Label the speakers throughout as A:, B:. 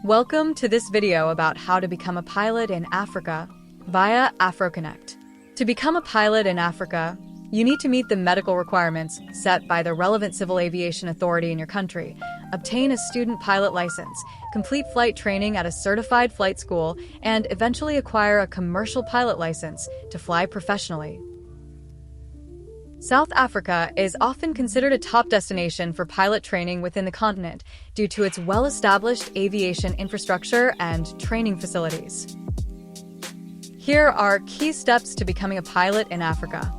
A: Welcome to this video about how to become a pilot in Africa via AfroConnect. To become a pilot in Africa, you need to meet the medical requirements set by the relevant civil aviation authority in your country, obtain a student pilot license, complete flight training at a certified flight school, and eventually acquire a commercial pilot license to fly professionally. South Africa is often considered a top destination for pilot training within the continent due to its well-established aviation infrastructure and training facilities. Here are key steps to becoming a pilot in Africa.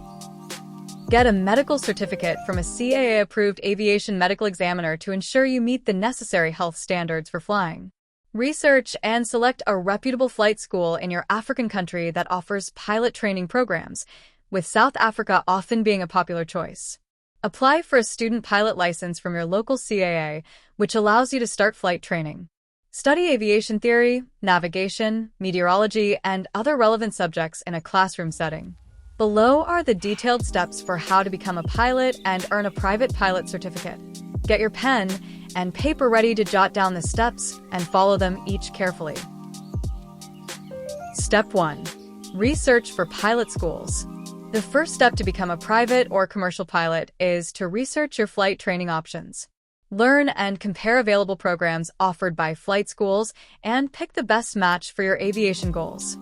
A: Get a medical certificate from a CAA-approved aviation medical examiner to ensure you meet the necessary health standards for flying. Research and select a reputable flight school in your African country that offers pilot training programs, with South Africa often being a popular choice. Apply for a student pilot license from your local CAA, which allows you to start flight training. Study aviation theory, navigation, meteorology, and other relevant subjects in a classroom setting. Below are the detailed steps for how to become a pilot and earn a private pilot certificate. Get your pen and paper ready to jot down the steps and follow them each carefully. Step 1. Research for pilot schools. The first step to become a private or commercial pilot is to research your flight training options. Learn and compare available programs offered by flight schools and pick the best match for your aviation goals.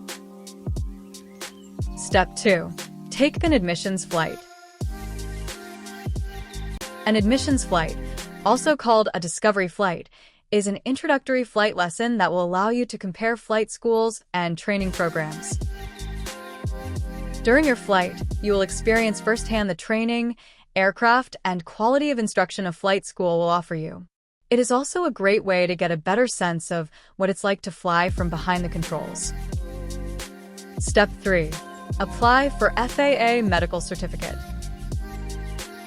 A: Step 2. Take an admissions flight. An admissions flight, also called a discovery flight, is an introductory flight lesson that will allow you to compare flight schools and training programs. During your flight, you will experience firsthand the training, aircraft, and quality of instruction a flight school will offer you. It is also a great way to get a better sense of what it's like to fly from behind the controls. Step 3. Apply for FAA medical certificate.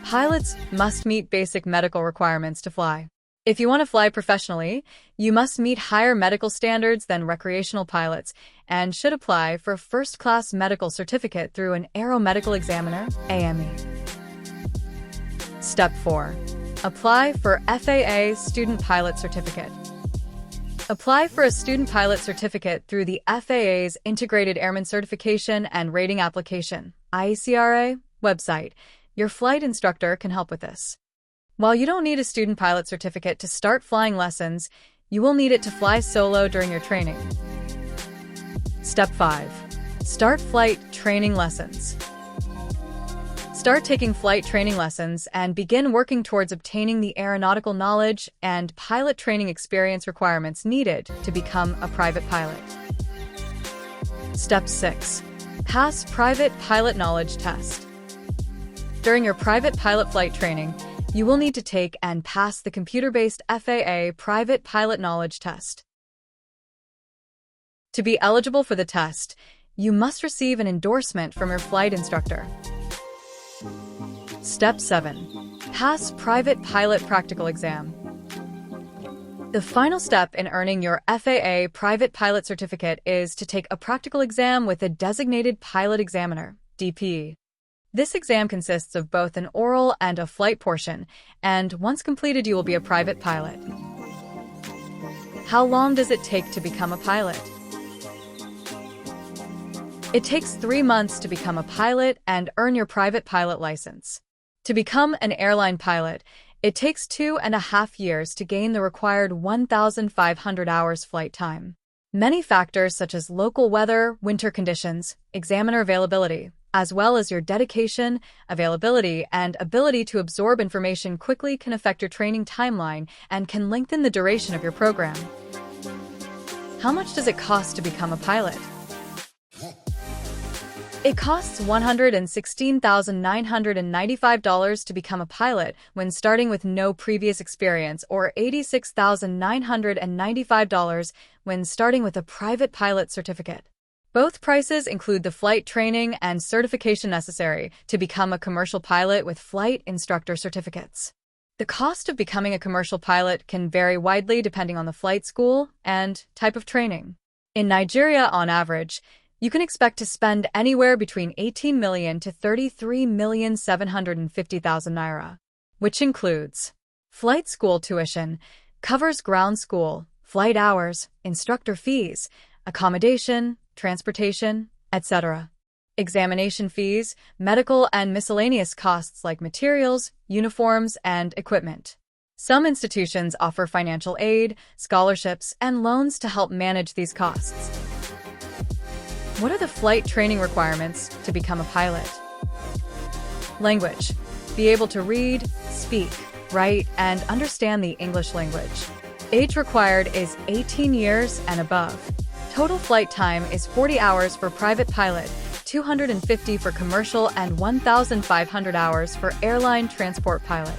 A: Pilots must meet basic medical requirements to fly. If you want to fly professionally, you must meet higher medical standards than recreational pilots and should apply for a first-class medical certificate through an aeromedical examiner, AME. Step 4. Apply for FAA Student Pilot Certificate. Apply for a student pilot certificate through the FAA's Integrated Airman Certification and Rating Application, IACRA, website. Your flight instructor can help with this. While you don't need a student pilot certificate to start flying lessons, you will need it to fly solo during your training. Step 5. Start flight training lessons. Start taking flight training lessons and begin working towards obtaining the aeronautical knowledge and pilot training experience requirements needed to become a private pilot. Step 6. Pass private pilot knowledge test. During your private pilot flight training, you will need to take and pass the computer-based FAA Private Pilot Knowledge Test. To be eligible for the test, you must receive an endorsement from your flight instructor. Step 7. Pass Private Pilot Practical Exam. The final step in earning your FAA Private Pilot Certificate is to take a practical exam with a designated pilot examiner, DPE. This exam consists of both an oral and a flight portion, and once completed, you will be a private pilot. How long does it take to become a pilot? It takes 3 months to become a pilot and earn your private pilot license. To become an airline pilot, it takes 2.5 years to gain the required 1,500 hours flight time. Many factors such as local weather, winter conditions, examiner availability, as well as your dedication, availability, and ability to absorb information quickly can affect your training timeline and can lengthen the duration of your program. How much does it cost to become a pilot? It costs $116,995 to become a pilot when starting with no previous experience, or $86,995 when starting with a private pilot certificate. Both prices include the flight training and certification necessary to become a commercial pilot with flight instructor certificates. The cost of becoming a commercial pilot can vary widely depending on the flight school and type of training. In Nigeria, on average, you can expect to spend anywhere between 18 million to 33,750,000 naira, which includes flight school tuition, covers ground school, flight hours, instructor fees, accommodation, transportation, etc. Examination fees, medical and miscellaneous costs like materials, uniforms, and equipment. Some institutions offer financial aid, scholarships, and loans to help manage these costs. What are the flight training requirements to become a pilot? Language. Be able to read, speak, write, and understand the English language. Age required is 18 years and above. Total flight time is 40 hours for private pilot, 250 for commercial, and 1,500 hours for airline transport pilot.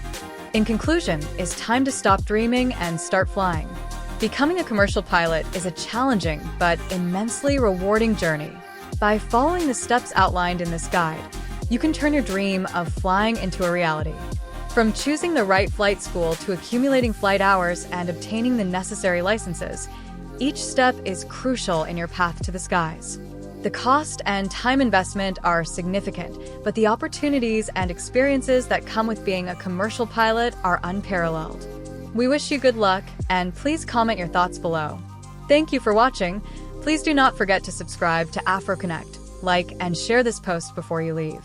A: In conclusion, it's time to stop dreaming and start flying. Becoming a commercial pilot is a challenging but immensely rewarding journey. By following the steps outlined in this guide, you can turn your dream of flying into a reality. From choosing the right flight school to accumulating flight hours and obtaining the necessary licenses, each step is crucial in your path to the skies. The cost and time investment are significant, but the opportunities and experiences that come with being a commercial pilot are unparalleled. We wish you good luck, and please comment your thoughts below. Thank you for watching. Please do not forget to subscribe to AfroConnect, like and share this post before you leave.